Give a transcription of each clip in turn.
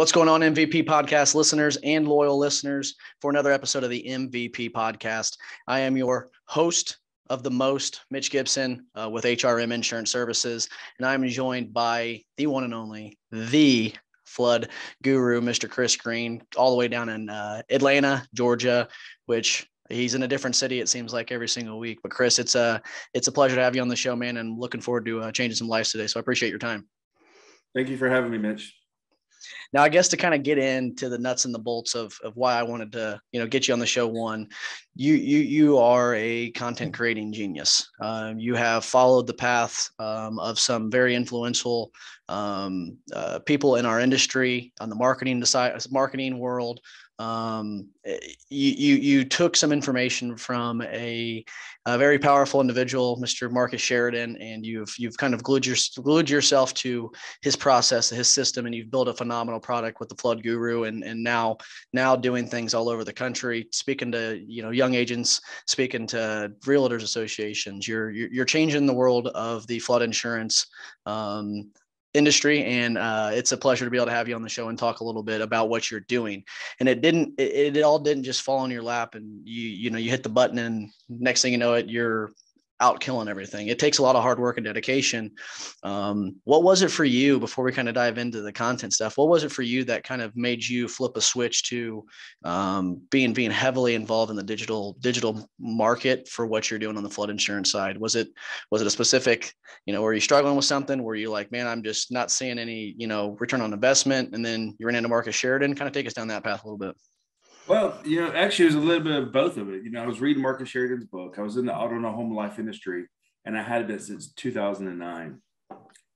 What's going on, MVP podcast listeners and loyal listeners, for another episode of the MVP podcast. I am your host of the most, Mitch Gibson, with HRM Insurance Services, and I'm joined by the one and only, the flood guru, Mr. Chris Green, all the way down in Atlanta, Georgia, which he's in a different city, it seems like, every single week. But Chris, it's a pleasure to have you on the show, man, and looking forward to changing some lives today. So I appreciate your time. Thank you for having me, Mitch. Now, I guess to kind of get into the nuts and the bolts of why I wanted to, get you on the show. One, you are a content creating genius. You have followed the path of some very influential people in our industry on the marketing world. You took some information from a very powerful individual, Mr. Marcus Sheridan, and you've kind of glued yourself to his process, his system, and you've built a phenomenal product with the Flood Guru, and now doing things all over the country, speaking to young agents, speaking to realtors associations. You're changing the world of the flood insurance industry, and it's a pleasure to be able to have you on the show and talk a little bit about what you're doing. And it all didn't just fall in your lap and you hit the button and next thing you know it, you're out killing everything. It takes a lot of hard work and dedication. What was it for you, before we kind of dive into the content stuff, what was it for you that kind of made you flip a switch to being heavily involved in the digital market for what you're doing on the flood insurance side? Was it a specific, were you struggling with something? Were you like, man, I'm just not seeing any, return on investment? And then you ran into Marcus Sheridan. Kind of take us down that path a little bit. Well, actually, it was a little bit of both of it. I was reading Marcus Sheridan's book. I was in the auto and home life industry, and I had been since 2009.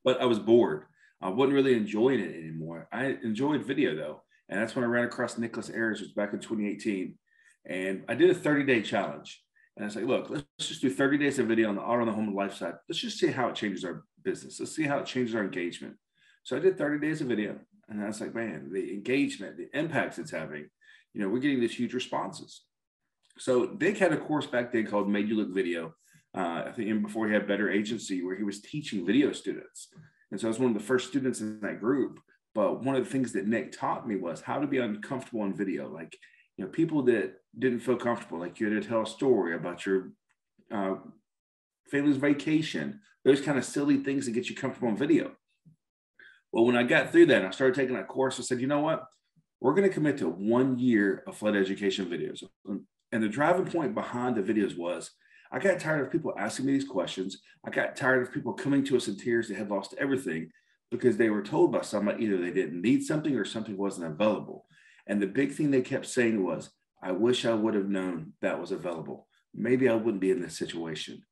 But I was bored. I wasn't really enjoying it anymore. I enjoyed video, though. And that's when I ran across Nicholas Ayers, which was back in 2018. And I did a 30-day challenge. And I was like, look, let's just do 30 days of video on the auto and home life side. Let's just see how it changes our business. Let's see how it changes our engagement. So I did 30 days of video. And I was like, man, the engagement, the impacts it's having, we're getting these huge responses. So Dick had a course back then called Made You Look Video. I think even before he had Better Agency, where he was teaching video students. And so I was one of the first students in that group. But one of the things that Nick taught me was how to be uncomfortable on video. Like, people that didn't feel comfortable, like you had to tell a story about your family's vacation, those kind of silly things that get you comfortable on video. Well, when I got through that, and I started taking that course, I said, you know what? We're going to commit to 1 year of flood education videos. And the driving point behind the videos was, I got tired of people asking me these questions. I got tired of people coming to us in tears that had lost everything because they were told by somebody either they didn't need something or something wasn't available. And the big thing they kept saying was, I wish I would have known that was available. Maybe I wouldn't be in this situation.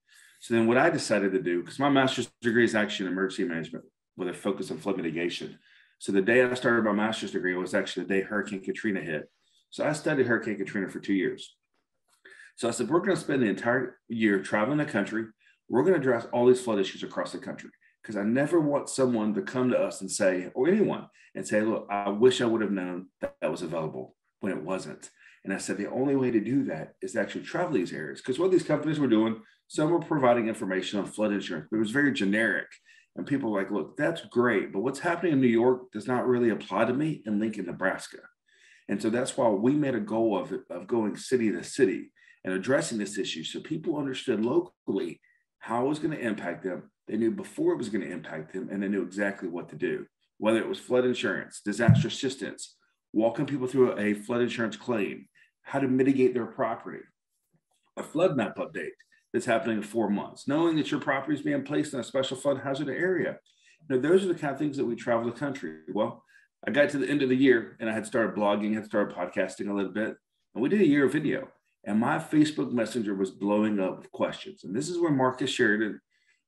So then what I decided to do, because my master's degree is actually in emergency management with a focus on flood mitigation. So the day I started my master's degree was actually the day Hurricane Katrina hit. So I studied Hurricane Katrina for 2 years. So I said, we're going to spend the entire year traveling the country. We're going to address all these flood issues across the country, because I never want someone to come to us and say, or anyone, and say, look, I wish I would have known that was available when it wasn't. And I said, the only way to do that is to actually travel these areas, because what these companies were doing, some were providing information on flood insurance, but it was very generic. And people were like, look, that's great, but what's happening in New York does not really apply to me in Lincoln, Nebraska. And so that's why we made a goal of going city to city and addressing this issue, so people understood locally how it was going to impact them. They knew before it was going to impact them, and they knew exactly what to do, whether it was flood insurance, disaster assistance, walking people through a flood insurance claim, how to mitigate their property, a flood map update that's happening in 4 months, knowing that your property is being placed in a special flood hazard area. Those are the kind of things that we travel the country. Well, I got to the end of the year and I had started blogging, had started podcasting a little bit, and we did a year of video. And my Facebook Messenger was blowing up with questions. And this is where Marcus Sheridan,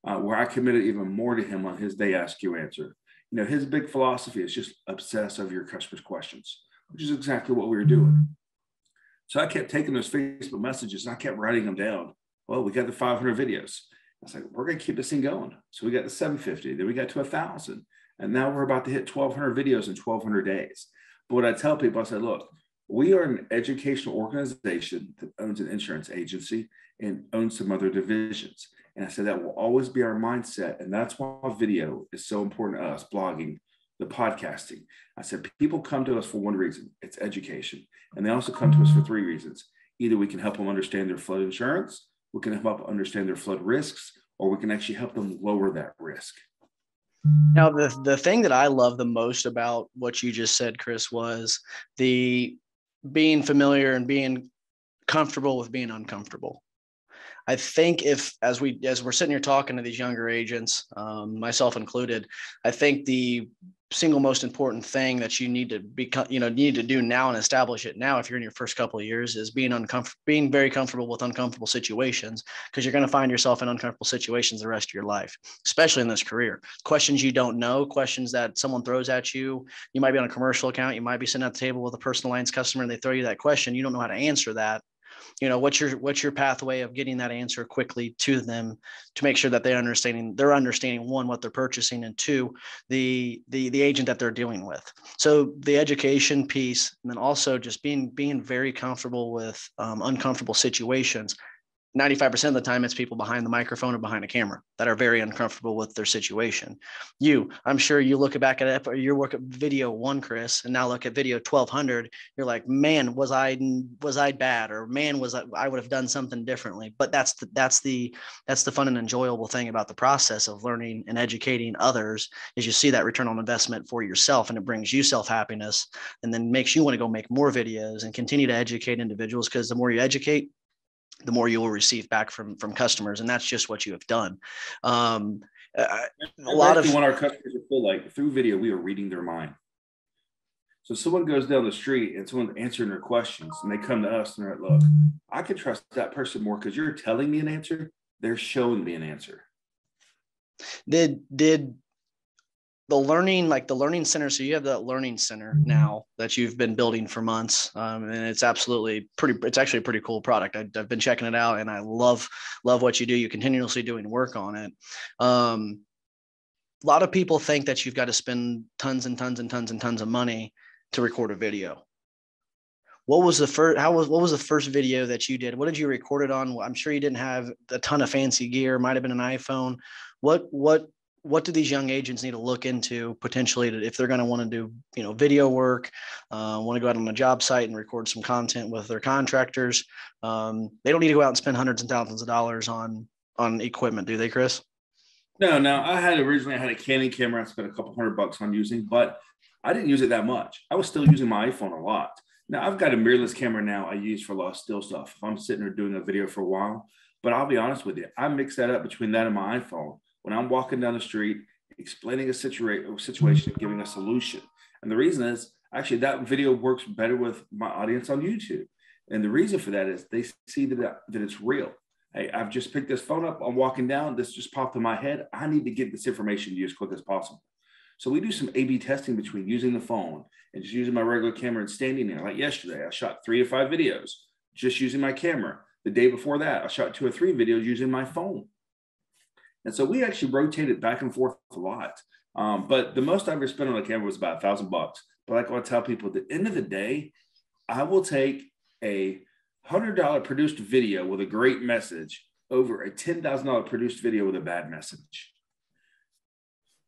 where I committed even more to him on his They Ask You Answer. His big philosophy is just obsess over your customers' questions, which is exactly what we were doing. So I kept taking those Facebook messages and I kept writing them down. Well, we got the 500 videos. I was like, we're going to keep this thing going. So we got to 750, then we got to 1,000. And now we're about to hit 1,200 videos in 1,200 days. But what I tell people, I said, look, we are an educational organization that owns an insurance agency and owns some other divisions. And I said that will always be our mindset. And that's why video is so important to us, blogging, the podcasting. I said, people come to us for one reason, it's education. And they also come to us for three reasons. Either we can help them understand their flood insurance, we can help them understand their flood risks, or we can actually help them lower that risk. Now, the thing that I love the most about what you just said, Chris, was the being familiar and being comfortable with being uncomfortable. I think as we're sitting here talking to these younger agents, myself included, I think the single most important thing that you need to need to do now and establish it now, if you're in your first couple of years, is being very comfortable with uncomfortable situations, because you're going to find yourself in uncomfortable situations the rest of your life, especially in this career. Questions you don't know, questions that someone throws at you. You might be on a commercial account. You might be sitting at the table with a personal lines customer and they throw you that question. You don't know how to answer that. What's your pathway of getting that answer quickly to them to make sure that they're understanding one, what they're purchasing, and two, the agent that they're dealing with. So the education piece, and then also just being very comfortable with uncomfortable situations. 95% of the time, it's people behind the microphone or behind a camera that are very uncomfortable with their situation. I'm sure you look back at it, your work at video 1, Chris, and now look at video 1200. You're like, man, was I bad? Or man, I would have done something differently. But that's the fun and enjoyable thing about the process of learning and educating others, is you see that return on investment for yourself, and it brings you self-happiness, and then makes you want to go make more videos and continue to educate individuals, because the more you educate, the more you will receive back from customers. And that's just what you have done. A lot of when our customers feel like through video, we are reading their mind. So someone goes down the street and someone's answering their questions and they come to us and they're like, look, I can trust that person more because you're telling me an answer. They're showing me an answer. Did the learning center. So you have that learning center now that you've been building for months. And it's actually a pretty cool product. I've been checking it out and I love what you do. You're continuously doing work on it. A lot of people think that you've got to spend tons and tons and tons and tons of money to record a video. What was the first video that you did? What did you record it on? I'm sure you didn't have a ton of fancy gear. Might've been an iPhone. What do these young agents need to look into potentially if they're going to want to do, video work, want to go out on a job site and record some content with their contractors? They don't need to go out and spend hundreds and thousands of dollars on equipment, do they, Chris? No. I had a Canon camera I spent a couple $100 on using, but I didn't use it that much. I was still using my iPhone a lot. Now I've got a mirrorless camera now I use for a lot of still stuff. If I'm sitting there doing a video for a while, but I'll be honest with you, I mix that up between that and my iPhone. When I'm walking down the street, explaining a situation, giving a solution. And the reason is actually that video works better with my audience on YouTube. And the reason for that is they see that it's real. Hey, I've just picked this phone up. I'm walking down. This just popped in my head. I need to get this information to you as quick as possible. So we do some A/B testing between using the phone and just using my regular camera and standing there. Like yesterday, I shot 3 to 5 videos just using my camera. The day before that, I shot 2 or 3 videos using my phone. And so we actually rotated back and forth a lot. But the most I ever spent on a camera was about $1,000. But like I tell people, at the end of the day, I will take a $100 produced video with a great message over a $10,000 produced video with a bad message.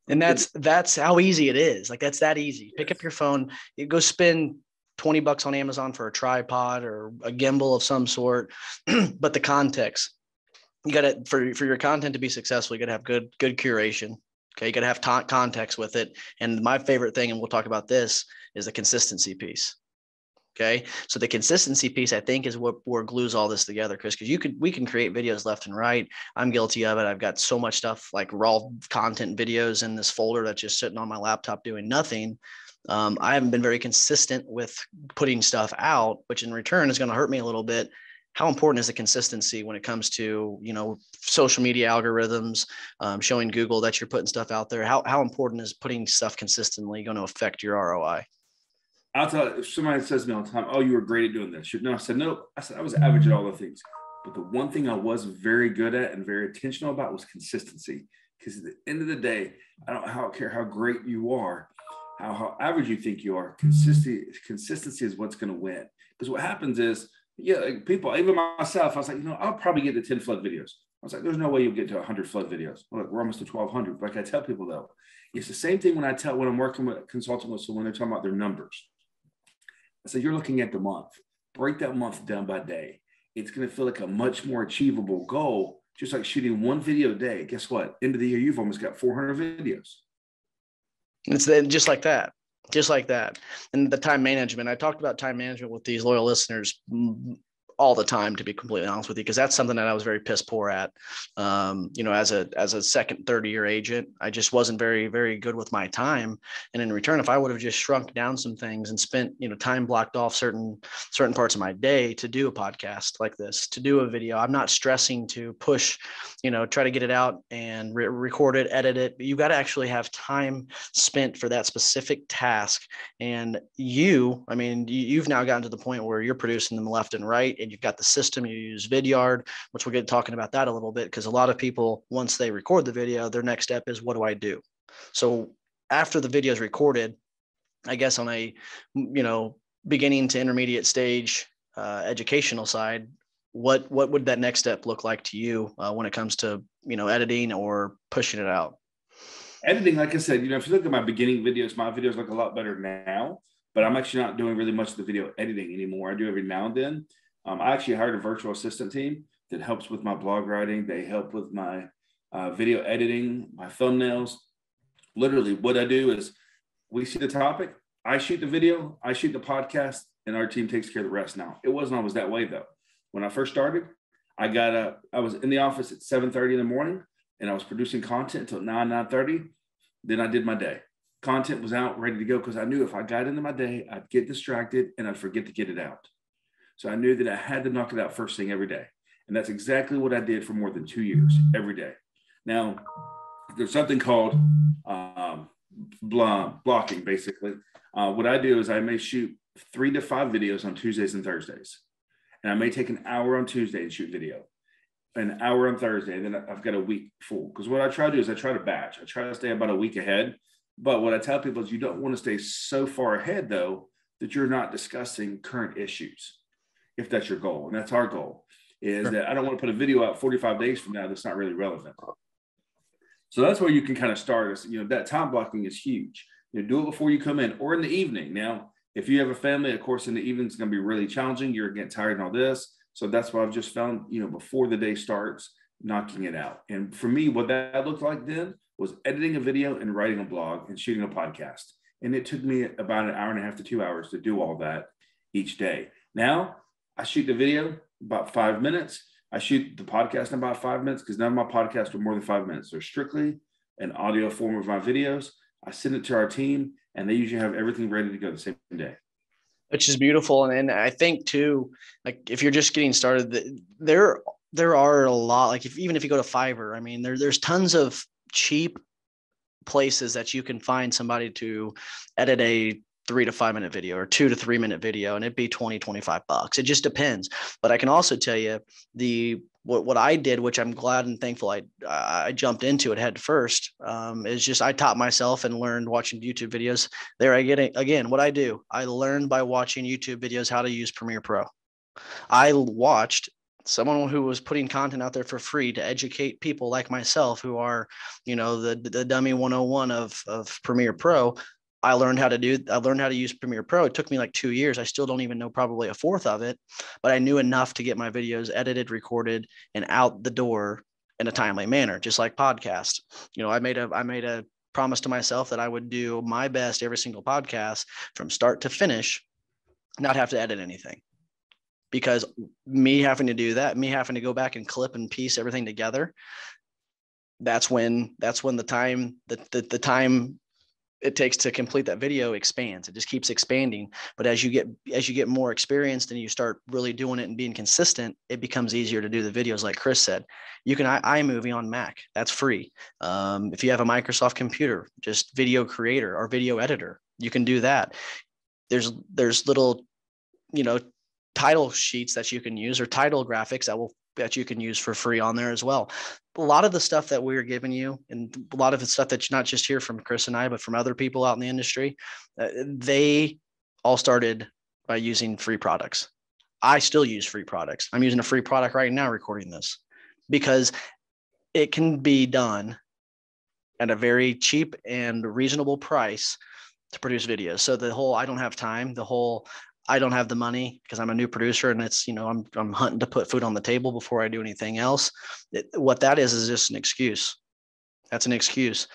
And that's how easy it is. Like, that's that easy. Pick up your phone, you go spend $20 on Amazon for a tripod or a gimbal of some sort. But the context, you got to, for your content to be successful, you got to have good curation. Okay. You got to have context with it. And my favorite thing, and we'll talk about this, is the consistency piece. Okay. So the consistency piece, I think, is what glues all this together, Chris, because we can create videos left and right. I'm guilty of it. I've got so much stuff like raw content videos in this folder that's just sitting on my laptop doing nothing. I haven't been very consistent with putting stuff out, which in return is going to hurt me a little bit. How important is the consistency when it comes to, social media algorithms, showing Google that you're putting stuff out there? How important is putting stuff consistently going to affect your ROI? I'll tell you, if somebody says to me all the time, oh, you were great at doing this. No, I said, no. I said, I was average at all the things. But the one thing I was very good at and very intentional about was consistency. Because at the end of the day, I don't care how great you are, how average you think you are. Consistency is what's going to win. Because what happens is, like people, even myself, I was like, I'll probably get to 10 flood videos. was like, there's no way you'll get to 100 flood videos. Look, we're almost to 1,200. Like I tell people though, it's the same thing when I'm working with consulting with someone, they're talking about their numbers. I said, you're looking at the month. Break that month down by day. It's going to feel like a much more achievable goal, just like shooting one video a day. Guess what? End of the year, you've almost got 400 videos. It's then just like that. Just like that. And the time management, I talked about time management with these loyal listeners all the time, to be completely honest with you, because that's something that I was very piss poor at. As a second, third year agent, I just wasn't very, very good with my time. And in return, if I would have just shrunk down some things and spent, time blocked off certain parts of my day to do a podcast like this, to do a video, I'm not stressing to push, try to get it out and record it, edit it. But you got to actually have time spent for that specific task. And you've now gotten to the point where you're producing them left and right. And you've got the system, you use Vidyard, which we'll get talking about that a little bit, because a lot of people, once they record the video, their next step is, what do I do? So after the video is recorded, I guess on a, beginning to intermediate stage educational side, what would that next step look like to you when it comes to, editing or pushing it out? Editing, like I said, if you look at my beginning videos, my videos look a lot better now, but I'm actually not doing really much of the video editing anymore. I do every now and then. I actually hired a virtual assistant team that helps with my blog writing. They help with my video editing, my thumbnails. Literally, what I do is we see the topic, I shoot the video, I shoot the podcast, and our team takes care of the rest now. It wasn't always that way, though. When I first started, I was in the office at 7:30 in the morning, and I was producing content until 9:30. Then I did my day. Content was out, ready to go, because I knew if I got into my day, I'd get distracted and I'd forget to get it out. So I knew that I had to knock it out first thing every day. And that's exactly what I did for more than 2 years, every day. Now, there's something called blocking, basically. What I do is I may shoot 3 to 5 videos on Tuesdays and Thursdays. And I may take an hour on Tuesday and shoot video, an hour on Thursday, and then I've got a week full. Because what I try to do is I try to batch. I try to stay about a week ahead. But what I tell people is you don't want to stay so far ahead, though, that you're not discussing current issues, if that's your goal. And that's our goal, is that I don't want to put a video out 45 days from now that's not really relevant. So that's where you can kind of start. That time blocking is huge. Do it before you come in or in the evening. Now, if you have a family, of course, in the evening it's going to be really challenging. You're getting tired and all this. So that's why I've just found, before the day starts, knocking it out. And for me, what that looked like then was editing a video and writing a blog and shooting a podcast. And it took me about an hour and a half to 2 hours to do all that each day. Now, I shoot the video about 5 minutes. I shoot the podcast in about 5 minutes, because none of my podcasts are more than 5 minutes. They're strictly an audio form of my videos. I send it to our team, and they usually have everything ready to go the same day. Which is beautiful. And I think too, like if you're just getting started, there are a lot, like even if you go to Fiverr, there's tons of cheap places that you can find somebody to edit a 3 to 5 minute video or 2 to 3 minute video, and it'd be $20-$25. It just depends. But I can also tell you what I did, which I'm glad and thankful I jumped into it head first, is just I taught myself and learned watching YouTube videos. There I get it again. What I do, I learned by watching YouTube videos how to use Premiere Pro. I watched someone who was putting content out there for free to educate people like myself who are, the dummy 101 of Premiere Pro. I learned how to use Premiere Pro. It took me like 2 years. I still don't even know probably a fourth of it, but I knew enough to get my videos edited, recorded, and out the door in a timely manner, just like podcasts. I made a promise to myself that I would do my best every single podcast from start to finish, not have to edit anything. Because me having to do that, me having to go back and clip and piece everything together, that's when the time it takes to complete that video expands. It just keeps expanding. But as you get more experienced and you start really doing it and being consistent, it becomes easier to do the videos. Like Chris said, you can iMovie on Mac. That's free. If you have a Microsoft computer, just Video Creator or Video Editor, you can do that. There's little, title sheets that you can use, or title graphics that you can use for free on there as well. A lot of the stuff that we're giving you, and a lot of the stuff that's not just here from Chris and I, but from other people out in the industry, they all started by using free products. I still use free products. I'm using a free product right now recording this, because it can be done at a very cheap and reasonable price to produce videos. So the whole, I don't have time, the whole, I don't have the money because I'm a new producer and it's, I'm hunting to put food on the table before I do anything else. What that is just an excuse. That's an excuse.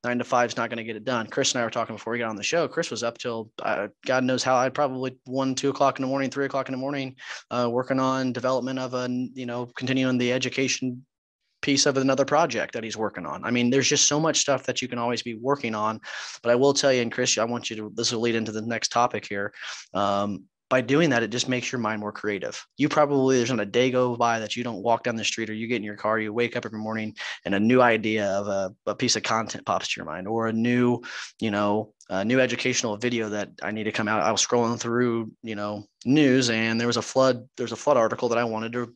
9 to 5 is not going to get it done. Chris and I were talking before we got on the show. Chris was up till God knows how. I'd probably 1, 2 o'clock in the morning, 3 o'clock in the morning, working on development of continuing the education piece of another project that he's working on. I mean, there's just so much stuff that you can always be working on. But I will tell you, and Chris, I want you to, this will lead into the next topic here. By doing that, it just makes your mind more creative. You probably, there's not a day go by that you don't walk down the street or you get in your car, you wake up every morning and a new idea of a piece of content pops to your mind, or a new educational video that I need to come out. I was scrolling through, news, and there's a flood article that I wanted to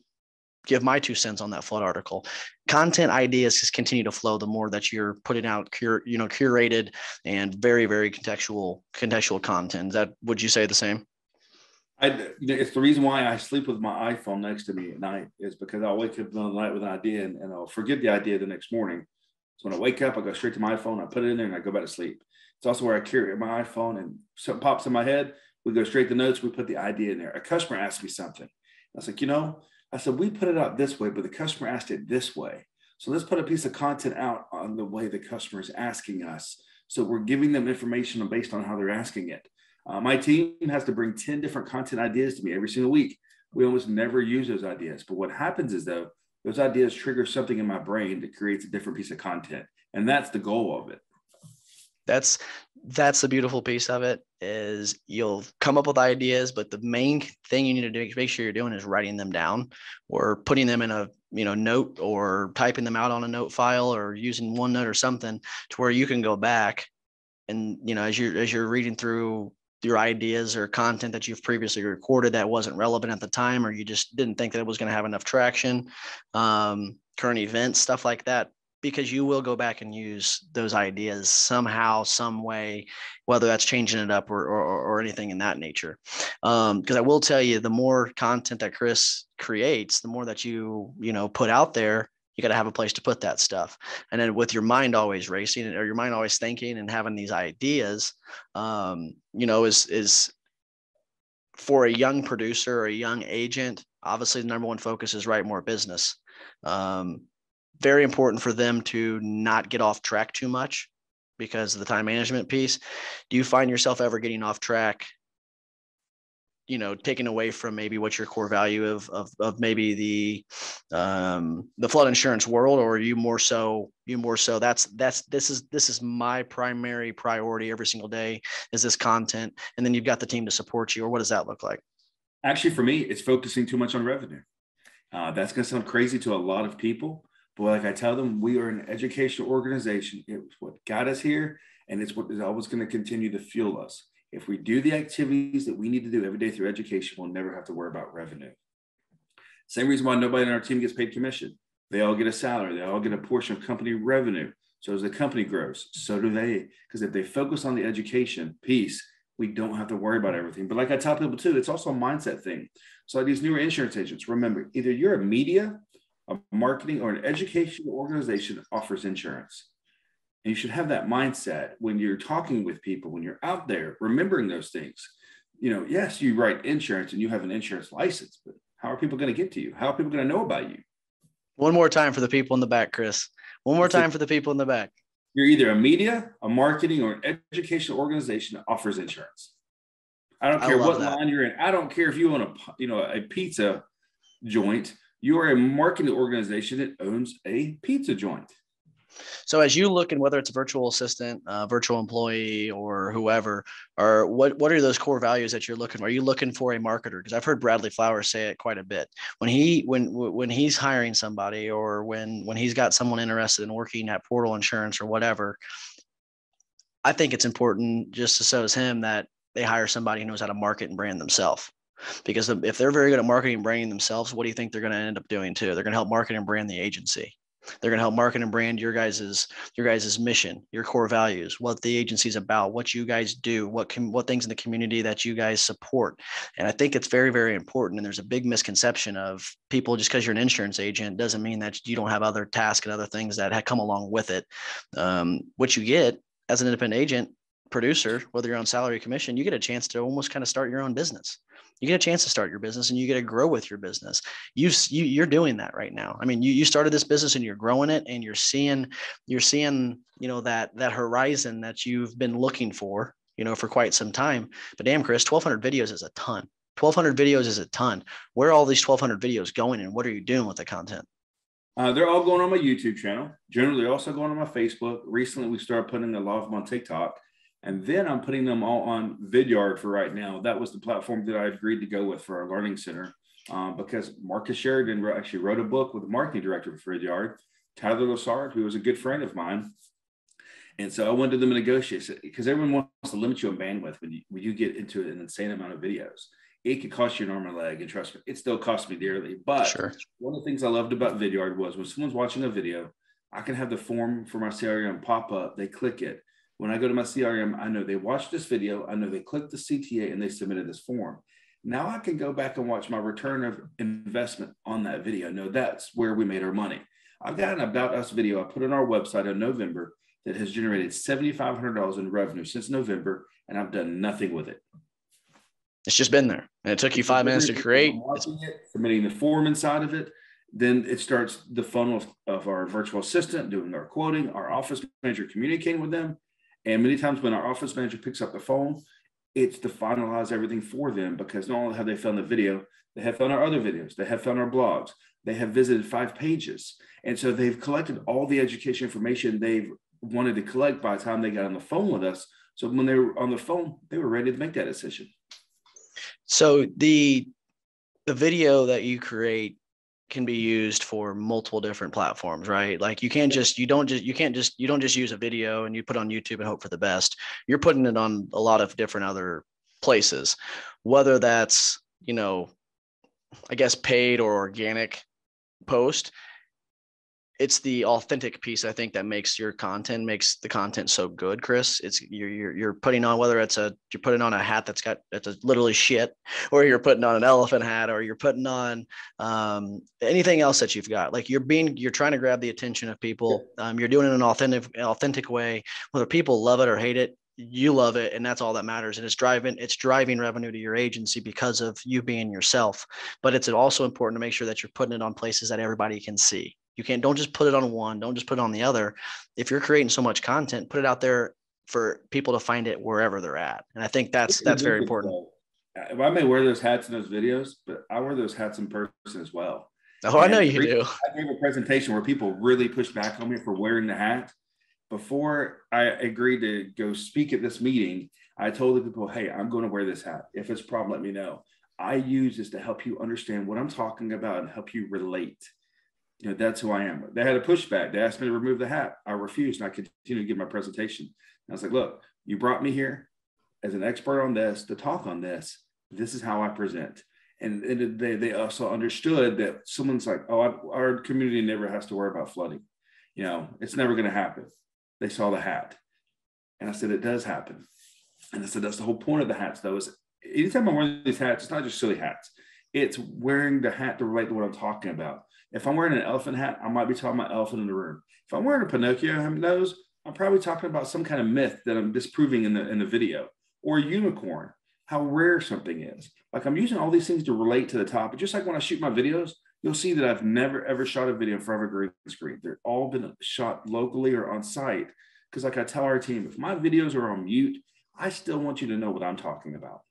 give my 2 cents on that flood article. Content ideas just continue to flow the more that you're putting out curated and very, very contextual content. Would you say the same? It's the reason why I sleep with my iPhone next to me at night, is because I'll wake up in the night with an idea and I'll forget the idea the next morning. So when I wake up, I go straight to my iPhone, I put it in there and I go back to sleep. It's also where I carry my iPhone, and something pops in my head. We go straight to notes. We put the idea in there. A customer asked me something. I was like, I said, we put it out this way, but the customer asked it this way. So let's put a piece of content out on the way the customer is asking us. So we're giving them information based on how they're asking it. My team has to bring 10 different content ideas to me every single week. We almost never use those ideas. But what happens is, though, those ideas trigger something in my brain that creates a different piece of content. And that's the goal of it. That's the beautiful piece of it, is you'll come up with ideas, but the main thing you need to do, make sure you're doing, is writing them down or putting them in a note, or typing them out on a note file, or using OneNote or something to where you can go back and, as you're reading through your ideas or content that you've previously recorded that wasn't relevant at the time, or you just didn't think that it was going to have enough traction, current events, stuff like that, because you will go back and use those ideas somehow, some way, whether that's changing it up or anything in that nature. Because I will tell you, the more content that Chris creates, the more that you put out there, you got to have a place to put that stuff. And then with your mind always racing, or your mind always thinking and having these ideas, is for a young producer or a young agent, obviously the number one focus is write more business. Very important for them to not get off track too much because of the time management piece. Do you find yourself ever getting off track, taken away from maybe what your core value of maybe the flood insurance world, or you more so this is my primary priority every single day, is this content, and then you've got the team to support you? Or what does that look like? Actually, for me, it's focusing too much on revenue. That's going to sound crazy to a lot of people, but like I tell them, we are an educational organization. It's what got us here, and it's what is always going to continue to fuel us. If we do the activities that we need to do every day through education, we'll never have to worry about revenue. Same reason why nobody on our team gets paid commission. They all get a salary. They all get a portion of company revenue. So as the company grows, so do they. Because if they focus on the education piece, we don't have to worry about everything. But like I tell people too, it's also a mindset thing. So like these newer insurance agents, remember, either you're a media, a marketing, or an educational organization that offers insurance. And you should have that mindset when you're talking with people, when you're out there, remembering those things. Yes, you write insurance and you have an insurance license, but how are people going to get to you? How are people going to know about you? One more time for the people in the back, Chris. One more time for the people in the back. You're either a media, a marketing, or an educational organization that offers insurance. I don't care what line you're in. I don't care if you own a pizza joint. You are a marketing organization that owns a pizza joint. So as you look in, whether it's a virtual assistant, virtual employee, or whoever, or what are those core values that you're looking for? Are you looking for a marketer? Because I've heard Bradley Flowers say it quite a bit. When he's hiring somebody, or when he's got someone interested in working at Portal Insurance or whatever, I think it's important, just as so as him, that they hire somebody who knows how to market and brand themselves. Because if they're very good at marketing and branding themselves, what do you think they're going to end up doing too? They're going to help market and brand the agency. They're going to help market and brand your guys's mission, your core values, what the agency's about, what you guys do, what things in the community that you guys support. And I think it's very, very important. And there's a big misconception of people, just because you're an insurance agent doesn't mean that you don't have other tasks and other things that come along with it. What you get as an independent agent producer, whether you're on salary or commission, you get a chance to almost kind of start your own business. You get a chance to start your business and you get to grow with your business. You're doing that right now. I mean, you started this business and you're growing it, and you're seeing, that horizon that you've been looking for, for quite some time. But damn, Chris, 1,200 videos is a ton. 1,200 videos is a ton. Where are all these 1,200 videos going, and what are you doing with the content? They're all going on my YouTube channel. Generally, also going on my Facebook. Recently, we started putting a lot of them on TikTok. And then I'm putting them all on Vidyard for right now. That was the platform that I agreed to go with for our learning center, because Marcus Sheridan actually wrote a book with the marketing director for Vidyard, Tyler Lessard, who was a good friend of mine. And so I went to them and negotiate, because everyone wants to limit you on bandwidth when you get into an insane amount of videos. It could cost you an arm and a leg, and trust me, it still cost me dearly. But sure, one of the things I loved about Vidyard was when someone's watching a video, I can have the form for my CRM pop up. They click it. When I go to my CRM, I know they watched this video, I know they clicked the CTA and they submitted this form. Now I can go back and watch my return of investment on that video. No, that's where we made our money. I've got an About Us video I put on our website in November that has generated $7,500 in revenue since November, and I've done nothing with it. It's just been there, and it took you 5 minutes to create. Submitting the form inside of it. Then it starts the funnel of our virtual assistant doing our quoting, our office manager communicating with them. And many times when our office manager picks up the phone, it's to finalize everything for them, because not only have they found the video, they have found our other videos, they have found our blogs, they have visited 5 pages. And so they've collected all the education information they've wanted to collect by the time they got on the phone with us. So when they were on the phone, they were ready to make that decision. So the video that you create can be used for multiple different platforms, right? Like you don't just use a video and you put on YouTube and hope for the best. You're putting it on a lot of different other places, whether that's, I guess paid or organic post. It's the authentic piece, I think, that makes the content so good, Chris. It's you're putting on, whether you're putting on a hat that's literally shit, or you're putting on an elephant hat, or you're putting on anything else that you've got. Like you're trying to grab the attention of people. You're doing it in an authentic way. Whether people love it or hate it, you love it, and that's all that matters. And it's driving revenue to your agency because of you being yourself. But it's also important to make sure that you're putting it on places that everybody can see. Don't just put it on one, don't just put it on the other. If you're creating so much content, put it out there for people to find it wherever they're at. And I think that's very important. If I may wear those hats in those videos, but I wear those hats in person as well. Oh, I know you do. I gave a presentation where people really pushed back on me for wearing the hat. Before I agreed to go speak at this meeting, I told the people, hey, I'm going to wear this hat. If it's a problem, let me know. I use this to help you understand what I'm talking about and help you relate. That's who I am. They had a pushback. They asked me to remove the hat. I refused, and I continued to give my presentation. And I was like, look, you brought me here as an expert on this to talk on this. This is how I present. And they also understood that someone's like, oh, our community never has to worry about flooding. It's never going to happen. They saw the hat. And I said, it does happen. And I said, that's the whole point of the hats, though, is anytime I'm wearing these hats, it's not just silly hats. It's wearing the hat to relate to what I'm talking about. If I'm wearing an elephant hat, I might be talking about elephant in the room. If I'm wearing a Pinocchio nose, I'm probably talking about some kind of myth that I'm disproving in the video, or a unicorn, how rare something is. Like I'm using all these things to relate to the topic. Just like when I shoot my videos, you'll see that I've never, ever shot a video in front of a green screen. They've all been shot locally or on site. Because like I tell our team, if my videos are on mute, I still want you to know what I'm talking about.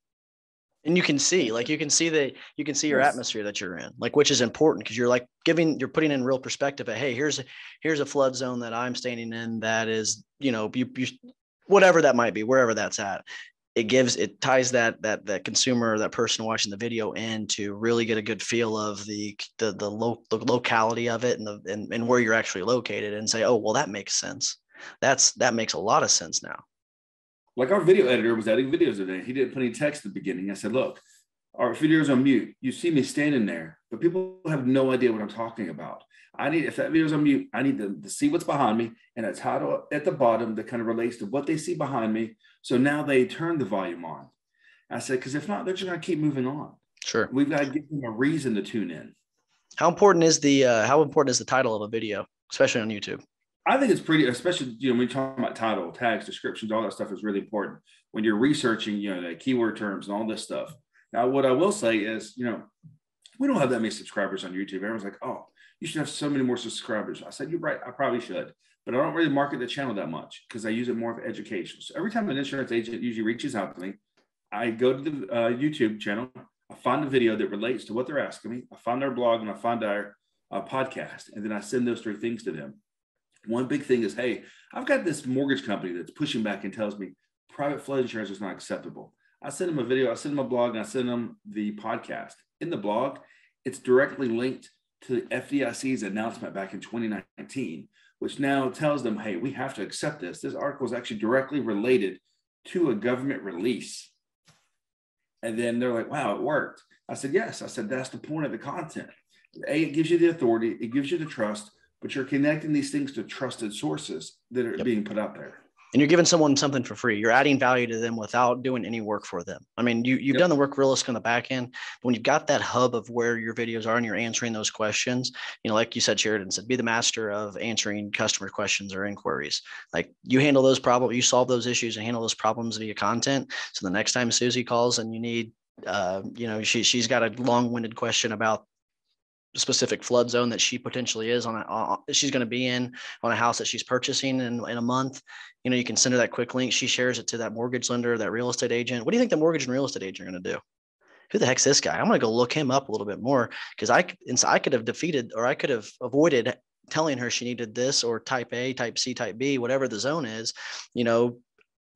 And you can see your atmosphere that you're in, like, which is important, because you're putting in real perspective. Hey, here's a flood zone that I'm standing in. That is, whatever that might be, wherever that's at. It ties that consumer, that person watching the video in to really get a good feel of the locality of it and where you're actually located, and say, oh, well, that makes sense. That makes a lot of sense now. Like our video editor was editing videos today. He didn't put any text at the beginning. I said, look, our video's on mute. You see me standing there, but people have no idea what I'm talking about. If that video's on mute, I need them to see what's behind me and a title at the bottom that kind of relates to what they see behind me. So now they turn the volume on. I said, because if not, they're just going to keep moving on. Sure. We've got to give them a reason to tune in. How important is the title of a video, especially on YouTube? I think it's pretty, especially, when you're talking about title, tags, descriptions, all that stuff is really important when you're researching, the keyword terms and all this stuff. Now, what I will say is, we don't have that many subscribers on YouTube. Everyone's like, oh, you should have so many more subscribers. I said, you're right. I probably should, but I don't really market the channel that much because I use it more for education. So every time an insurance agent usually reaches out to me, I go to the YouTube channel. I find a video that relates to what they're asking me. I find their blog and I find our podcast, and then I send those 3 things to them. One big thing is, hey, I've got this mortgage company that's pushing back and tells me private flood insurance is not acceptable. I send them a video, I send them a blog, and I send them the podcast. In the blog, it's directly linked to the FDIC's announcement back in 2019, which now tells them, hey, we have to accept this. This article is actually directly related to a government release. And then they're like, wow, it worked. I said, yes. I said, that's the point of the content. A, it gives you the authority, it gives you the trust, but you're connecting these things to trusted sources that are being put out there. And you're giving someone something for free. You're adding value to them without doing any work for them. I mean, you've done the work realistic on the back end. But when you've got that hub of where your videos are and you're answering those questions, like you said, Sheridan said, be the master of answering customer questions or inquiries. Like you handle those problems, you solve those issues and handle those problems via content. So the next time Susie calls and you need, she's got a long-winded question about specific flood zone that she potentially is she's going to be in on a house that she's purchasing in a month, you can send her that quick link. She shares it to that mortgage lender, that real estate agent. What do you think the mortgage and real estate agent are going to do? Who the heck's this guy? I'm going to go look him up a little bit more because I could have defeated, or I could have avoided telling her she needed this or type A, type C, type B, whatever the zone is,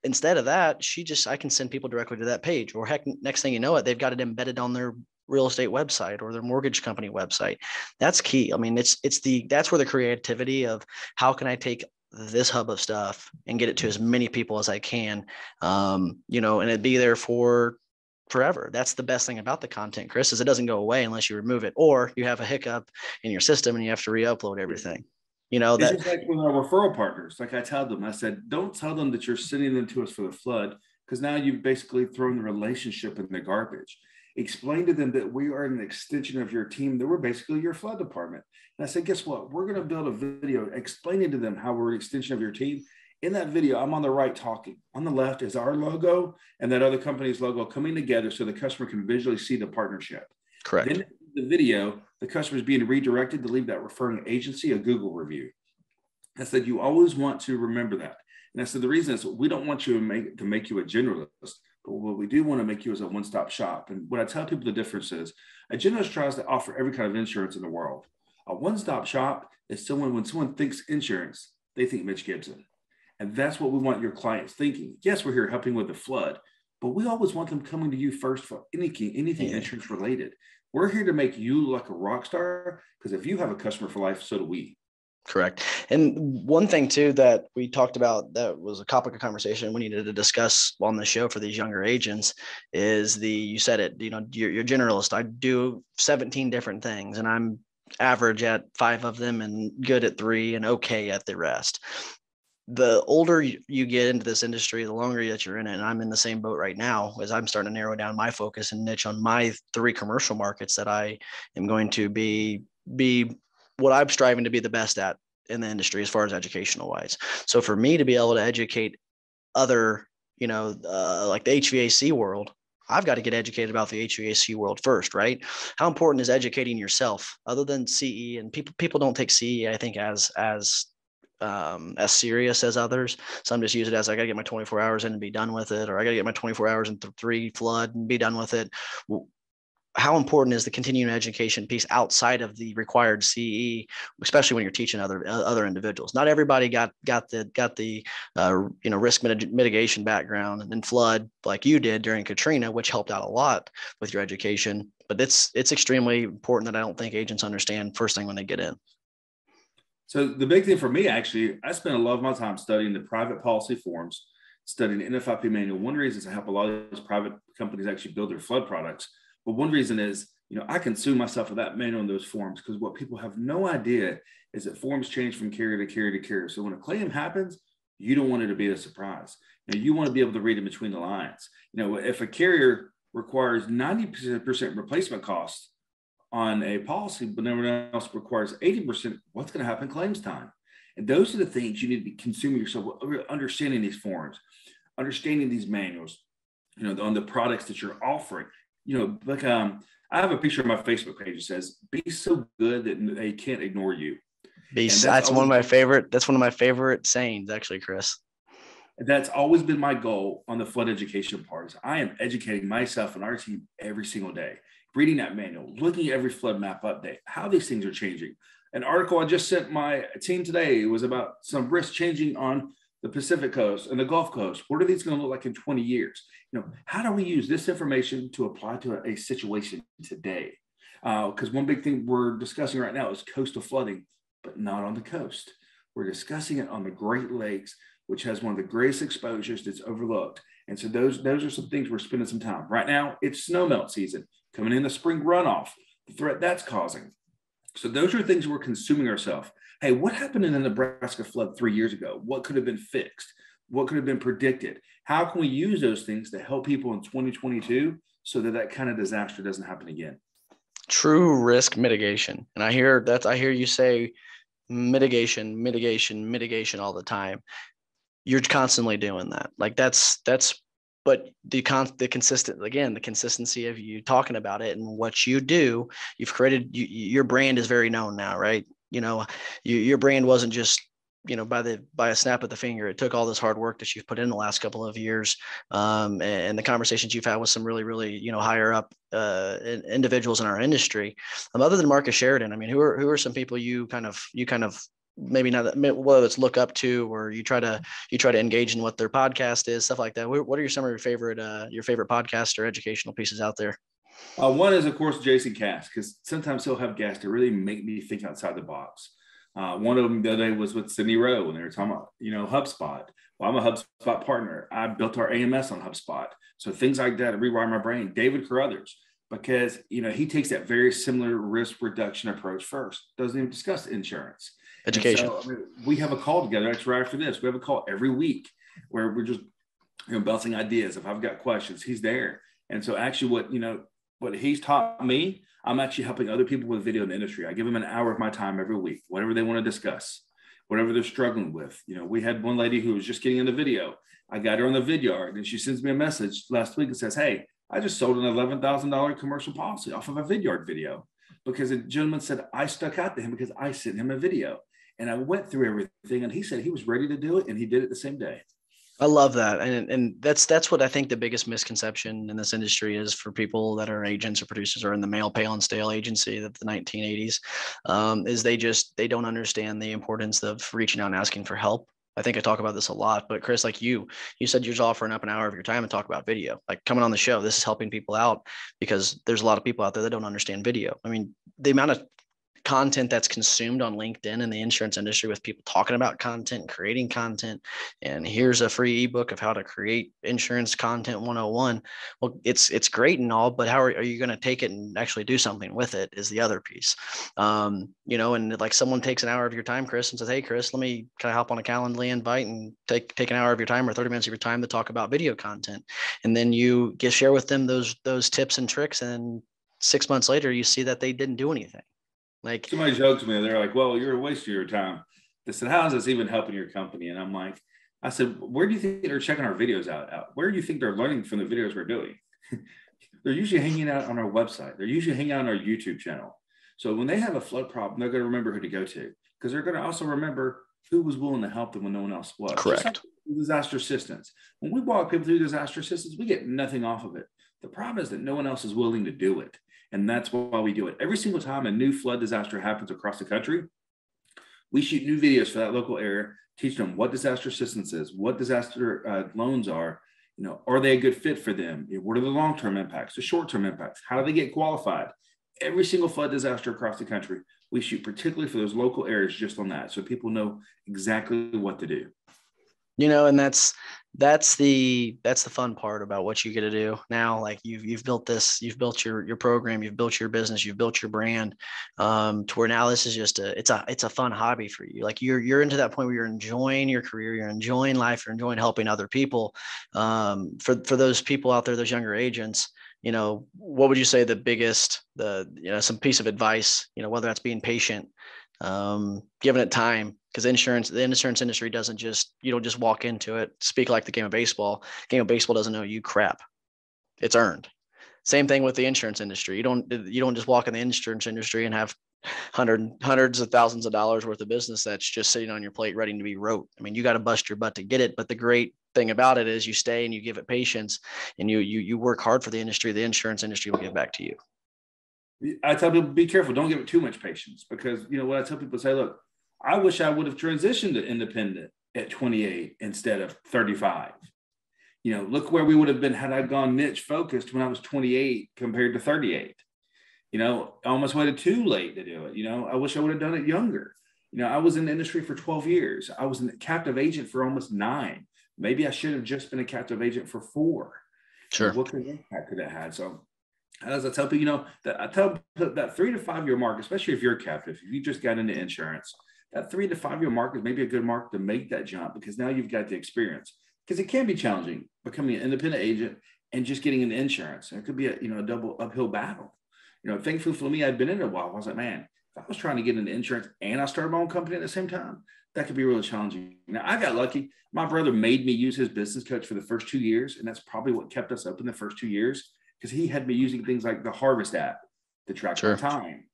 instead of that, I can send people directly to that page, or heck, next thing you know it, they've got it embedded on their real estate website or their mortgage company website. That's key. I mean, that's where the creativity of how can I take this hub of stuff and get it to as many people as I can, and it'd be there for forever. That's the best thing about the content, Chris, is it doesn't go away unless you remove it, or you have a hiccup in your system and you have to re-upload everything. It's just like with our referral partners. Like I tell them, I said, don't tell them that you're sending them to us for the flood, because now you've basically thrown the relationship in the garbage. Explain to them that we are an extension of your team, that we're basically your flood department. And I said, guess what? We're going to build a video explaining to them how we're an extension of your team. In that video, I'm on the right talking. On the left is our logo and that other company's logo coming together so the customer can visually see the partnership. Correct. Then in the video, the customer is being redirected to leave that referring agency a Google review. I said, you always want to remember that. And I said, the reason is we don't want you to make you a generalist, but what we do want to make you is a one-stop shop. And what I tell people the difference is, a generalist tries to offer every kind of insurance in the world. A one-stop shop is when someone thinks insurance, they think Mitch Gibson. And that's what we want your clients thinking. Yes, we're here helping with the flood, but we always want them coming to you first for anything insurance related. We're here to make you look like a rock star, because if you have a customer for life, so do we. Correct. And one thing too that we talked about that was a topic of conversation we needed to discuss on the show for these younger agents is you said it, you're generalist. I do 17 different things and I'm average at 5 of them and good at 3 and okay at the rest. The older you get into this industry, the longer that you're in it, and I'm in the same boat right now as I'm starting to narrow down my focus and niche on my 3 commercial markets that I am going to be what I'm striving to be the best at in the industry as far as educational wise. So for me to be able to educate other, like the HVAC world, I've got to get educated about the HVAC world first, right? How important is educating yourself other than CE? And people don't take CE, I think, as serious as others. Some just use it as I got to get my 24 hours in and be done with it, or I got to get my 24 hours in 3 flood and be done with it. How important is the continuing education piece outside of the required CE, especially when you're teaching other individuals? Not everybody got the risk mitigation background and flood like you did during Katrina, which helped out a lot with your education. But it's extremely important that I don't think agents understand first thing when they get in. So the big thing for me, actually, I spent a lot of my time studying the private policy forms, studying the NFIP manual. One reason is I help a lot of these private companies actually build their flood products. But one reason is, I consume myself with that manual in those forms, because what people have no idea is that forms change from carrier to carrier to carrier. So when a claim happens, you don't want it to be a surprise. You want to be able to read in between the lines. If a carrier requires 90% replacement cost on a policy, but everyone else requires 80%, what's going to happen claims time? And those are the things you need to be consuming yourself, understanding these forms, understanding these manuals, on the products that you're offering. I have a picture on my Facebook page that says, "Be so good that they can't ignore you." That's one of my favorite. That's one of my favorite sayings, actually, Chris. That's always been my goal on the flood education part. I am educating myself and our team every single day, reading that manual, looking at every flood map update, how these things are changing. An article I just sent my team today was about some risks changing on the Pacific coast and the Gulf Coast. What are these going to look like in 20 years? How do we use this information to apply to a situation today? Because one big thing we're discussing right now is coastal flooding, but not on the coast. We're discussing it on the Great Lakes, which has one of the greatest exposures that's overlooked. And so those are some things we're spending some time. Right now, it's snowmelt season, coming in the spring runoff, the threat that's causing. So those are things we're consuming ourselves. Hey, what happened in the Nebraska flood 3 years ago? What could have been fixed? What could have been predicted? How can we use those things to help people in 2022 so that kind of disaster doesn't happen again? True risk mitigation. And I hear you say mitigation all the time. You're constantly doing that. Like but the consistency of you talking about it and what you do, you've created, your brand is very known now, right? Your brand wasn't just, by a snap of the finger. It took all this hard work that you've put in the last couple of years, and the conversations you've had with some really, really, higher up individuals in our industry. Other than Marcus Sheridan, I mean, who are some people you kind of maybe not, whether it's look up to, or you try to engage in what their podcast is, stuff like that? What are some of your favorite podcasts or educational pieces out there? One is, of course, Jason Cass, because sometimes he'll have guests to really make me think outside the box. One of them the other day was with Sydney Rowe, and they were talking about, HubSpot. Well, I'm a HubSpot partner. I built our AMS on HubSpot. So things like that rewire my brain. David Carruthers, because, he takes that very similar risk reduction approach first. Doesn't even discuss insurance. Education. So, we have a call together. That's right after this. We have a call every week where we're just, bouncing ideas. If I've got questions, he's there. And so actually what he's taught me, I'm actually helping other people with video in the industry. I give them an hour of my time every week, whatever they want to discuss, whatever they're struggling with. We had one lady who was just getting into video. I got her on the Vidyard, and she sends me a message last week and says, "Hey, I just sold an $11,000 commercial policy off of a Vidyard video," because a gentleman said I stuck out to him because I sent him a video. And I went through everything, and he said he was ready to do it, and he did it the same day. I love that. And that's what I think the biggest misconception in this industry is for people that are agents or producers or in the mail, pale and stale agency of the 1980s, is they don't understand the importance of reaching out and asking for help. I think I talk about this a lot, but Chris, like you said, you're just offering up an hour of your time and talk about video, like coming on the show. This is helping people out because there's a lot of people out there that don't understand video. I mean, the amount of content that's consumed on LinkedIn in the insurance industry with people talking about content, creating content, and here's a free ebook of how to create insurance content 101. Well, it's great and all, but how are you going to take it and actually do something with it is the other piece. And like someone takes an hour of your time, Chris, and says, "Hey, Chris, let me kind of hop on a Calendly invite and take an hour of your time or 30 minutes of your time to talk about video content." And then you share with them those tips and tricks. And 6 months later, you see that they didn't do anything. Like, somebody jokes me, they're like, "Well, you're a waste of your time." They said, "How is this even helping your company?" And I'm like, I said, "Where do you think they're checking our videos out? Where do you think they're learning from the videos we're doing?" They're usually hanging out on our website. They're usually hanging out on our YouTube channel. So when they have a flood problem, they're going to remember who to go to, because they're going to also remember who was willing to help them when no one else was. Correct. Like disaster assistance. When we walk people through disaster assistance, we get nothing off of it. The problem is that no one else is willing to do it. And that's why we do it. Every single time a new flood disaster happens across the country, we shoot new videos for that local area, teach them what disaster assistance is, what disaster loans are. Are they a good fit for them? What are the long-term impacts, the short-term impacts? How do they get qualified? Every single flood disaster across the country, we shoot particularly for those local areas just on that, so people know exactly what to do. And that's That's the fun part about what you get to do now. Like you've built this, you've built your program, you've built your business, you've built your brand, to where now this is just it's a fun hobby for you. Like you're into that point where you're enjoying your career, you're enjoying life, you're enjoying helping other people. For those people out there, those younger agents, what would you say some piece of advice, whether that's being patient, giving it time, because the insurance industry you don't just walk into it, speak like the game of baseball. Game of baseball doesn't know you crap. It's earned. Same thing with the insurance industry. You don't just walk in the insurance industry and have hundreds of thousands of dollars worth of business that's just sitting on your plate ready to be wrote. I mean, you got to bust your butt to get it. But the great thing about it is you stay and you give it patience, and you work hard for the industry. The insurance industry will give back to you. I tell people, be careful. Don't give it too much patience, because, what I tell people, say, look, I wish I would have transitioned to independent at 28 instead of 35. Look where we would have been had I gone niche focused when I was 28 compared to 38. I almost waited too late to do it. I wish I would have done it younger. I was in the industry for 12 years. I was a captive agent for almost 9. Maybe I should have just been a captive agent for 4. Sure. What kind of impact could that have? So as I tell people, that 3 to 5 year mark, especially if you're captive, if you just got into insurance, that 3 to 5 year mark is maybe a good mark to make that jump, because now you've got the experience. Because it can be challenging becoming an independent agent and just getting into insurance. It could be a double uphill battle. Thankfully for me, I'd been in it a while. I was like, man, if I was trying to get into insurance and I started my own company at the same time, that could be really challenging. Now, I got lucky. My brother made me use his business coach for the first 2 years, and that's probably what kept us up in the first 2 years, because he had me using things like the Harvest app to track Sure. my time.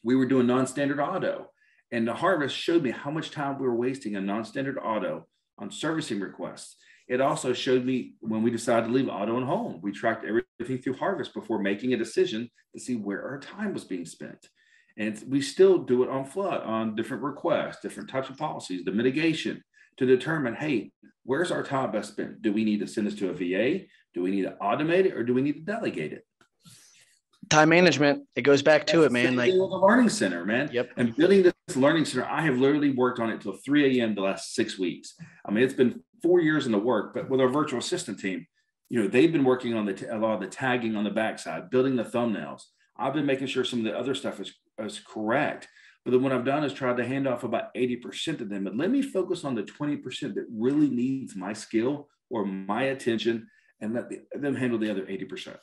We were doing non-standard auto, and the Harvest showed me how much time we were wasting in non-standard auto on servicing requests. It also showed me when we decided to leave auto and home. We tracked everything through Harvest before making a decision to see where our time was being spent. And we still do it on flood, on different requests, different types of policies, the mitigation, to determine, hey, where's our time best spent? Do we need to send this to a VA? Do we need to automate it, or do we need to delegate it? Time management. It goes back to it, man. Like with the learning center, man. Yep. And building this learning center, I have literally worked on it till 3 a.m. the last 6 weeks. I mean, it's been 4 years in the work, but with our virtual assistant team, they've been working on a lot of the tagging on the backside, building the thumbnails. I've been making sure some of the other stuff is correct. But then what I've done is tried to hand off about 80% of them. But let me focus on the 20% that really needs my skill or my attention, and let them handle the other 80%.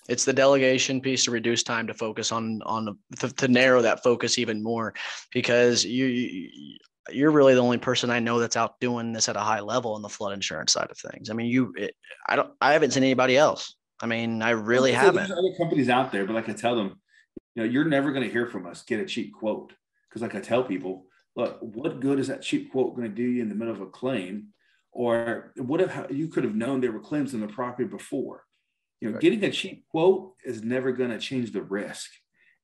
It's the delegation piece to reduce time to focus to narrow that focus even more, because you're really the only person I know that's out doing this at a high level in the flood insurance side of things. I mean, I haven't seen anybody else. I mean, I really haven't. There's other companies out there, but like I tell them, you're never going to hear from us, get a cheap quote. Because like I tell people, look, what good is that cheap quote going to do you in the middle of a claim? Or what if you could have known there were claims in the property before? Right. Getting a cheap quote is never going to change the risk.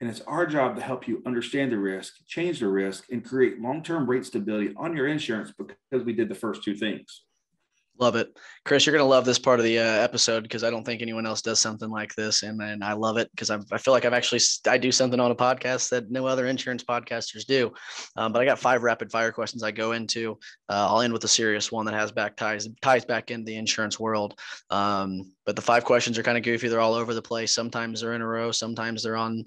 And it's our job to help you understand the risk, change the risk, and create long-term rate stability on your insurance, because we did the first 2 things. Love it. Chris, you're going to love this part of the episode, because I don't think anyone else does something like this. And I love it, because I feel like I do something on a podcast that no other insurance podcasters do. But I got 5 rapid fire questions I go into. I'll end with a serious one that has ties back into the insurance world. But the 5 questions are kind of goofy. They're all over the place. Sometimes they're in a row. Sometimes they're on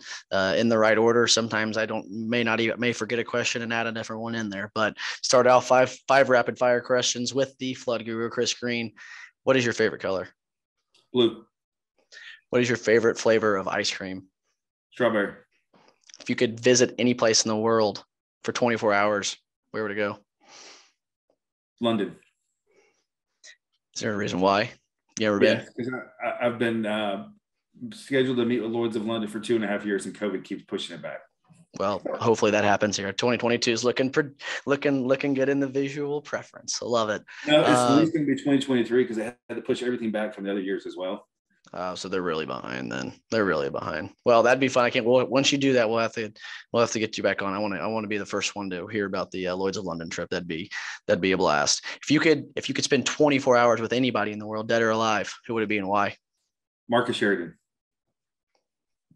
in the right order. Sometimes I may forget a question and add a different one in there. But start out 5 rapid fire questions with the flood guru, Chris Green. What is your favorite color? Blue. What is your favorite flavor of ice cream? Strawberry. If you could visit any place in the world for 24 hours, where would it go? London. Is there a reason why? You ever been? Because I've been scheduled to meet with Lloyd's of London for 2.5 years, and COVID keeps pushing it back. Well, hopefully that happens here. 2022 is looking good in the visual preference. I love it. No, it's at least going to be 2023, because they had to push everything back from the other years as well. So they're really behind then. They're really behind. Well, that'd be fun. Once you do that, we'll have to get you back on. I want to be the first one to hear about the Lloyd's of London trip. That'd be a blast. If you could spend 24 hours with anybody in the world, dead or alive, who would it be and why? Marcus Sheridan.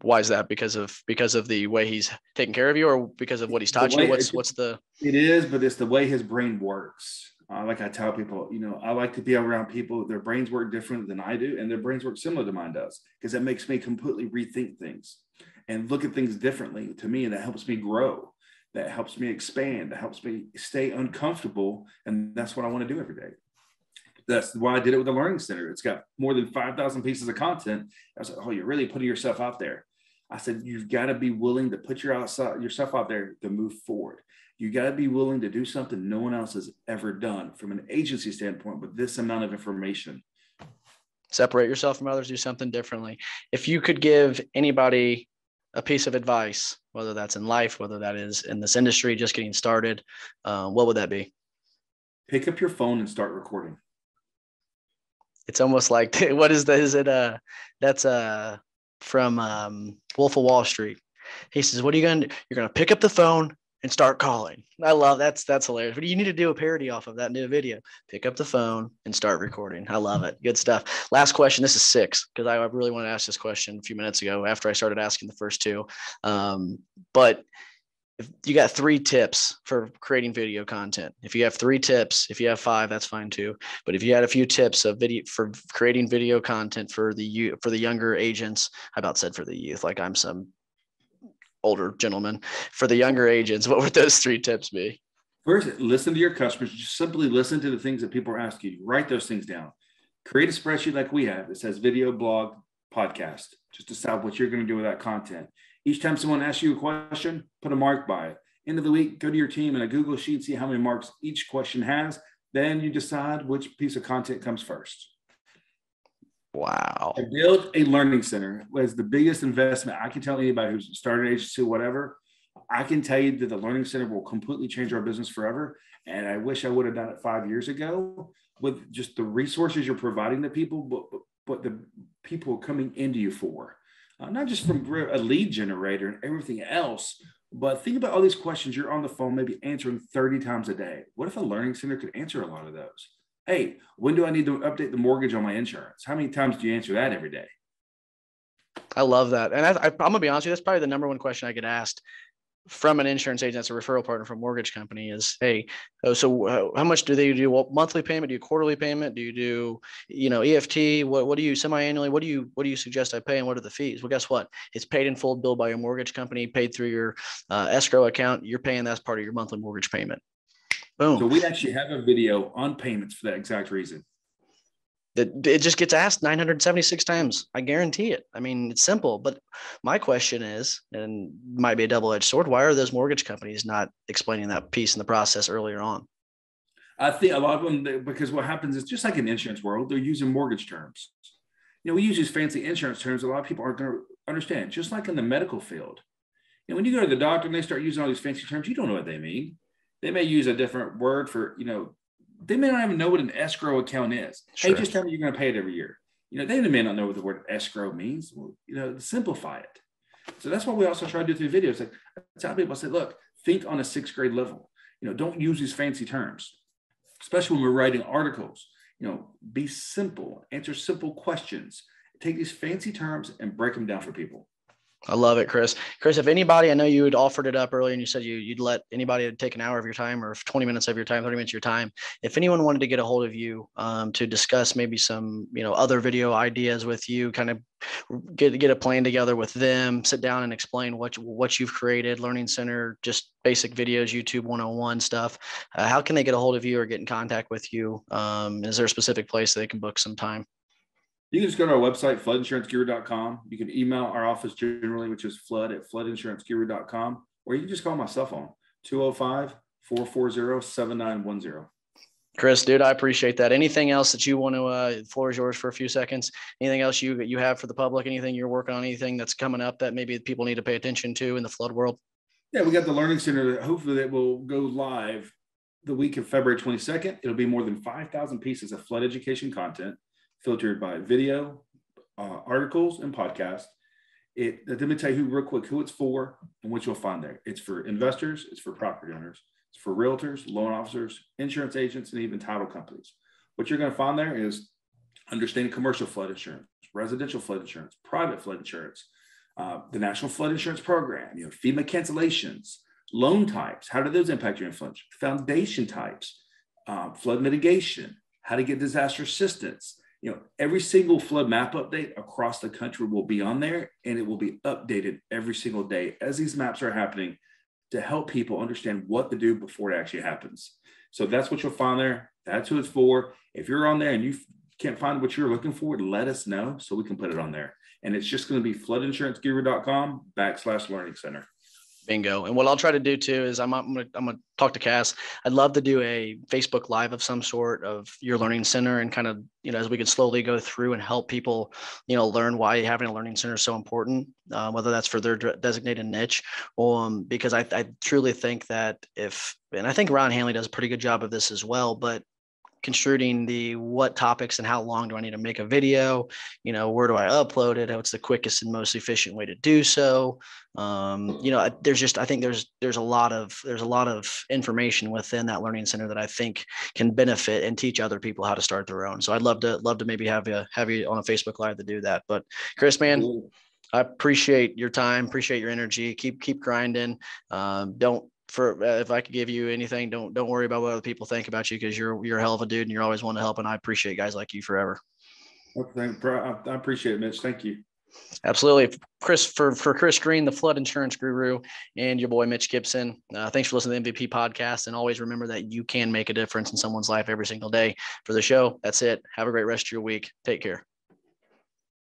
Why is that? Because of the way he's taking care of you, or because of what he's taught you? It is, but it's the way his brain works. Like I tell people, I like to be around people, their brains work different than I do, and their brains work similar to mine does, because that makes me completely rethink things and look at things differently to me. And that helps me grow. That helps me expand. That helps me stay uncomfortable. And that's what I want to do every day. That's why I did it with the Learning Center. It's got more than 5,000 pieces of content. I was like, oh, you're really putting yourself out there. I said, you've got to be willing to put yourself out there to move forward. You got to be willing to do something no one else has ever done from an agency standpoint with this amount of information. Separate yourself from others, do something differently. If you could give anybody a piece of advice, whether that's in life, whether that is in this industry, just getting started, what would that be? Pick up your phone and start recording. It's almost like, what is that? Is it that's from Wolf of Wall Street. He says, what are you going to do? You're going to pick up the phone and start calling. I love that's hilarious. But you need to do a parody off of that new video. Pick up the phone and start recording. I love it. Good stuff. Last question. This is 6, because I really wanted to ask this question a few minutes ago after I started asking the first 2. But if you got 3 tips for creating video content, if you have 3 tips, if you have 5, that's fine too. But if you had a few tips of video for creating video content for the younger agents, I about said for the youth, like I'm some older gentleman, for the younger agents, what would those 3 tips be? First, listen to your customers. Just simply listen to the things that people are asking you. Write those things down. Create a spreadsheet like we have that says video, blog, podcast. Just decide what you're going to do with that content. Each time someone asks you a question, put a mark by it. End of the week, go to your team in a Google Sheet, see how many marks each question has. Then you decide which piece of content comes first. Wow. I build a learning center was the biggest investment. I can tell anybody who's started an agency, whatever, I can tell you that the learning center will completely change our business forever. And I wish I would have done it 5 years ago with just the resources you're providing to people, but the people coming into you for. Not just from a lead generator and everything else, but think about all these questions you're on the phone, maybe answering 30 times a day. What if a learning center could answer a lot of those? Hey, when do I need to update the mortgage on my insurance? How many times do you answer that every day? I love that. And I'm going to be honest with you, that's probably the number one question I get asked from an insurance agent that's a referral partner from a mortgage company is, hey, how much do they do? What monthly payment? Do you quarterly payment? Do you do, EFT? What do you semi-annually? What do you suggest I pay? And what are the fees? Well, guess what? It's paid in full, billed by your mortgage company, paid through your escrow account. You're paying that's part of your monthly mortgage payment. Boom. So we actually have a video on payments for that exact reason. It just gets asked 976 times. I guarantee it. I mean, it's simple, but my question is, and might be a double-edged sword, why are those mortgage companies not explaining that piece in the process earlier on? I think a lot of them, because what happens is just like in the insurance world, they're using mortgage terms. We use these fancy insurance terms a lot of people aren't going to understand, just like in the medical field. When you go to the doctor and they start using all these fancy terms, you don't know what they mean. They may use a different word for, they may not even know what an escrow account is. Sure. Hey, just tell me you're going to pay it every year. They may not know what the word escrow means. Well, simplify it. So that's what we also try to do through videos. Like I tell people, I say, look, think on a 6th grade level. Don't use these fancy terms, especially when we're writing articles. Be simple, answer simple questions. Take these fancy terms and break them down for people. I love it, Chris. Chris, if anybody, I know you had offered it up earlier and you said you'd let anybody take an hour of your time or 20 minutes of your time, 30 minutes of your time. If anyone wanted to get a hold of you to discuss maybe some, other video ideas with you, kind of get a plan together with them, sit down and explain what you've created, Learning Center, just basic videos, YouTube 101 stuff. How can they get a hold of you or get in contact with you? Is there a specific place that they can book some time? You can just go to our website, floodinsuranceguru.com. You can email our office generally, which is flood@floodinsuranceguru.com, or you can just call my cell phone, 205-440-7910. Chris, dude, I appreciate that. Anything else that you want to, the floor is yours for a few seconds. Anything else you have for the public, anything you're working on, anything that's coming up that maybe people need to pay attention to in the flood world? Yeah, we got the Learning Center that hopefully that will go live the week of February 22nd. It'll be more than 5,000 pieces of flood education content, filtered by video, articles, and podcasts. Let me tell you real quick who it's for and what you'll find there. It's for investors, it's for property owners, it's for realtors, loan officers, insurance agents, and even title companies. What you're going to find there is understanding commercial flood insurance, residential flood insurance, private flood insurance, the National Flood Insurance Program, FEMA cancellations, loan types. How do those impact your influence? Foundation types. flood mitigation, how to get disaster assistance. Every single flood map update across the country will be on there, and it will be updated every single day as these maps are happening to help people understand what to do before it actually happens. So that's what you'll find there. That's who it's for. If you're on there and you can't find what you're looking for, let us know so we can put it on there. And it's just going to be floodinsuranceguru.com/learning center. Bingo. And what I'll try to do too is I'm gonna talk to Cass. I'd love to do a Facebook Live of some sort of your learning center, and kind of, as we can slowly go through and help people, learn why having a learning center is so important, whether that's for their designated niche, because I truly think that and I think Ron Hanley does a pretty good job of this as well, but construing what topics and how long do I need to make a video, where do I upload it, what's the quickest and most efficient way to do so. I think there's a lot of information within that learning center that I think can benefit and teach other people how to start their own. So I'd love to maybe have you on a Facebook Live to do that. But Chris, man, I appreciate your time, appreciate your energy. Keep grinding. If I could give you anything, don't worry about what other people think about you, because you're a hell of a dude and you're always wanting to help. And I appreciate guys like you forever. Okay, I appreciate it, Mitch. Thank you. Absolutely. Chris, for Chris Green, the flood insurance guru, and your boy, Mitch Gibson. Thanks for listening to the MVP podcast. And always remember that you can make a difference in someone's life every single day. For the show, that's it. Have a great rest of your week. Take care.